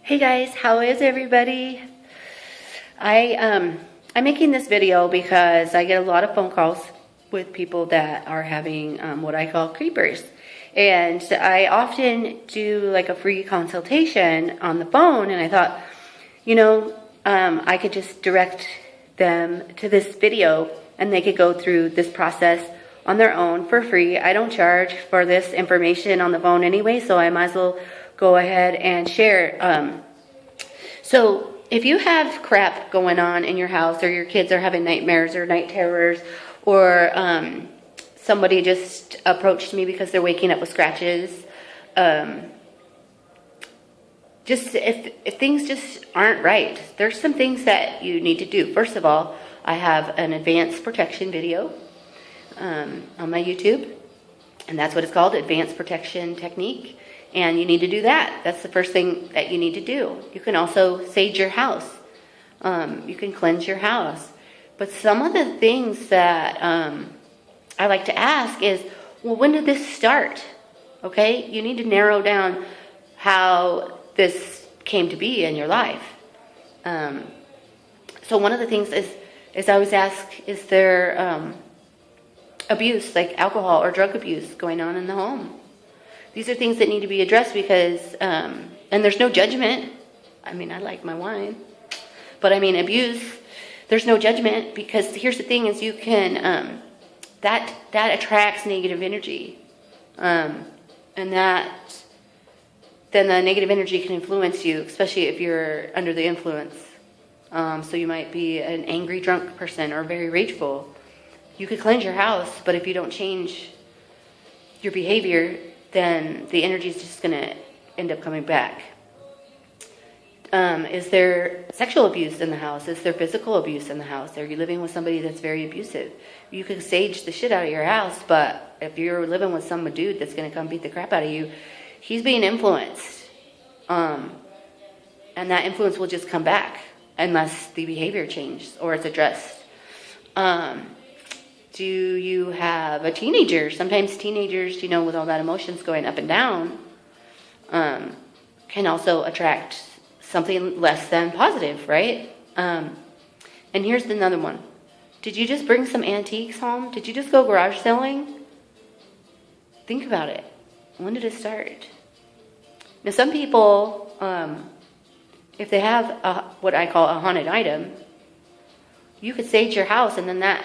Hey guys, how is everybody? I'm making this video because I get a lot of phone calls with people that are having what I call creepers. And I often do like a free consultation on the phone, and I thought, I could just direct them to this video and they could go through this process on their own for free. I don't charge for this information on the phone anyway, so I might as well go ahead and share. So if you have crap going on in your house, or your kids are having nightmares or night terrors, or somebody just approached me because they're waking up with scratches, just if things just aren't right, there's some things that you need to do. First of all, I have an advanced protection video on my YouTube, and that's what it's called, Advanced Protection Technique. And you need to do that. That's the first thing that you need to do. You can also sage your house. You can cleanse your house. But some of the things that I like to ask is, well, when did this start? Okay? You need to narrow down how this came to be in your life. So one of the things is I always ask, is there abuse, like alcohol or drug abuse going on in the home? These are things that need to be addressed because, and there's no judgment. I mean, I like my wine. But I mean, abuse, there's no judgment, because here's the thing is you can, that attracts negative energy. And then the negative energy can influence you, especially if you're under the influence. So you might be an angry drunk person or very rageful. You could cleanse your house, but if you don't change your behavior, then the energy is just going to end up coming back. Is there sexual abuse in the house? Is there physical abuse in the house? Are you living with somebody that's very abusive? You can sage the shit out of your house, but if you're living with some dude that's going to come beat the crap out of you, he's being influenced. And that influence will just come back unless the behavior changes or it's addressed. Do you have a teenager? Sometimes teenagers, with all that emotions going up and down, can also attract something less than positive, right? And here's another one. Did you just bring some antiques home? Did you just go garage selling? Think about it. When did it start? Now, some people, if they have what I call a haunted item, you could sage your house, and then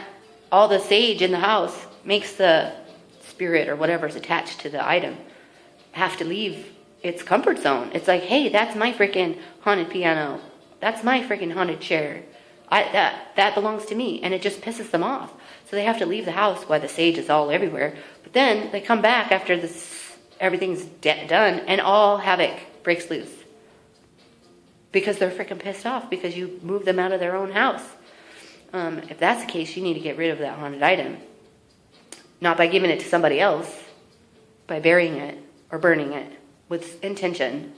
all the sage in the house makes the spirit or whatever's attached to the item have to leave its comfort zone. It's like, hey, that's my freaking haunted piano. That's my freaking haunted chair. That belongs to me. And it just pisses them off. So they have to leave the house while the sage is all everywhere. But then they come back after everything's done, and all havoc breaks loose. Because they're freaking pissed off because you moved them out of their own house. If that's the case, you need to get rid of that haunted item. Not by giving it to somebody else, by burying it or burning it with intention,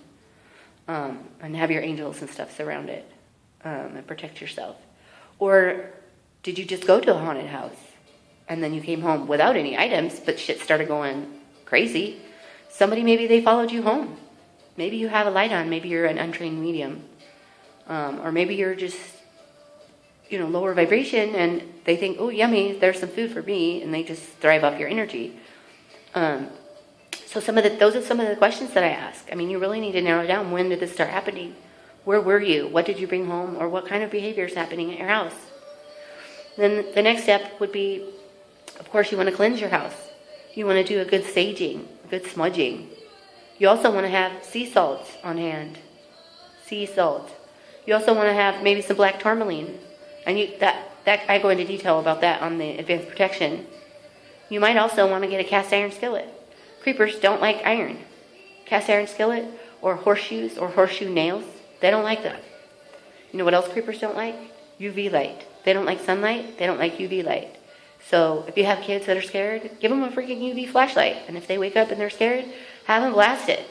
and have your angels and stuff surround it, and protect yourself. Or did you just go to a haunted house and then you came home without any items, but shit started going crazy? Maybe they followed you home. Maybe you have a light on. Maybe you're an untrained medium. Or maybe you're just lower vibration, and they think, oh, yummy, there's some food for me, and they just thrive off your energy. So those are some of the questions that I ask. I mean, you really need to narrow down, when did this start happening? Where were you? What did you bring home? Or what kind of behavior is happening at your house? Then the next step would be, of course, you want to cleanse your house. You want to do a good saging, a good smudging. You also want to have sea salt on hand. Sea salt. You also want to have maybe some black tourmaline. And I go into detail about that on the advanced protection. You might also want to get a cast iron skillet. Creepers don't like iron. Cast iron skillet or horseshoes or horseshoe nails, they don't like that. You know what else creepers don't like? UV light. They don't like sunlight. They don't like UV light. So if you have kids that are scared, give them a freaking UV flashlight. And if they wake up and they're scared, have them blast it.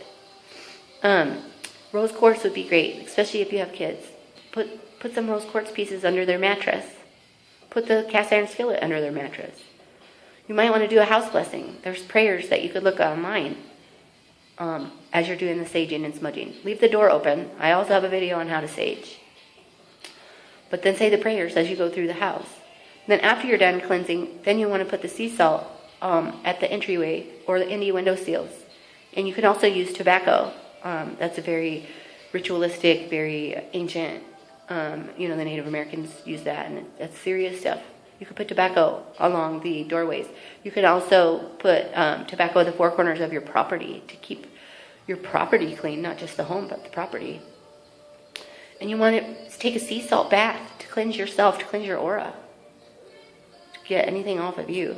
Rose quartz would be great, especially if you have kids. Put some rose quartz pieces under their mattress. Put the cast iron skillet under their mattress. You might want to do a house blessing. There's prayers that you could look online. as you're doing the saging and smudging. Leave the door open. I also have a video on how to sage. But then say the prayers as you go through the house. Then after you're done cleansing, then you want to put the sea salt at the entryway or in the window seals. And you can also use tobacco. That's a very ritualistic, very ancient, the Native Americans use that, and that's serious stuff. You could put tobacco along the doorways. You could also put tobacco at the four corners of your property to keep your property clean, not just the home, but the property. And you want to take a sea salt bath to cleanse yourself, to cleanse your aura, to get anything off of you.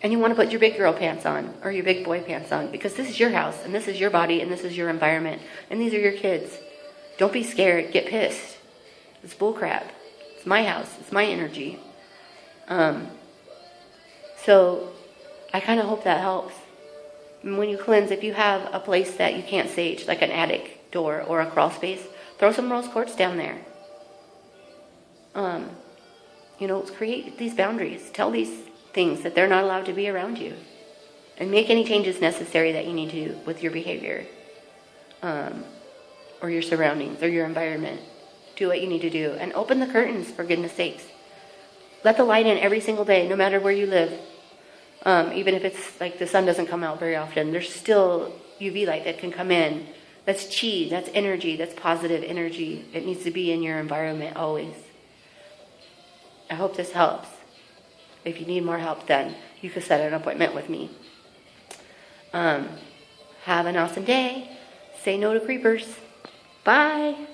And you want to put your big girl pants on or your big boy pants on, because this is your house and this is your body and this is your environment and these are your kids. Don't be scared. Get pissed. It's bullcrap. It's my house. It's my energy. So I kind of hope that helps. And when you cleanse, if you have a place that you can't sage, like an attic door or a crawl space, throw some rose quartz down there. Create these boundaries. Tell these things that they're not allowed to be around you. And make any changes necessary that you need to do with your behavior. Or your surroundings, or your environment. Do what you need to do. And open the curtains, for goodness sakes. Let the light in every single day, no matter where you live. Even if it's like the sun doesn't come out very often, there's still UV light that can come in. That's chi, that's energy, that's positive energy. It needs to be in your environment always. I hope this helps. If you need more help, then you can set an appointment with me. Have an awesome day. Say no to creepers. Bye.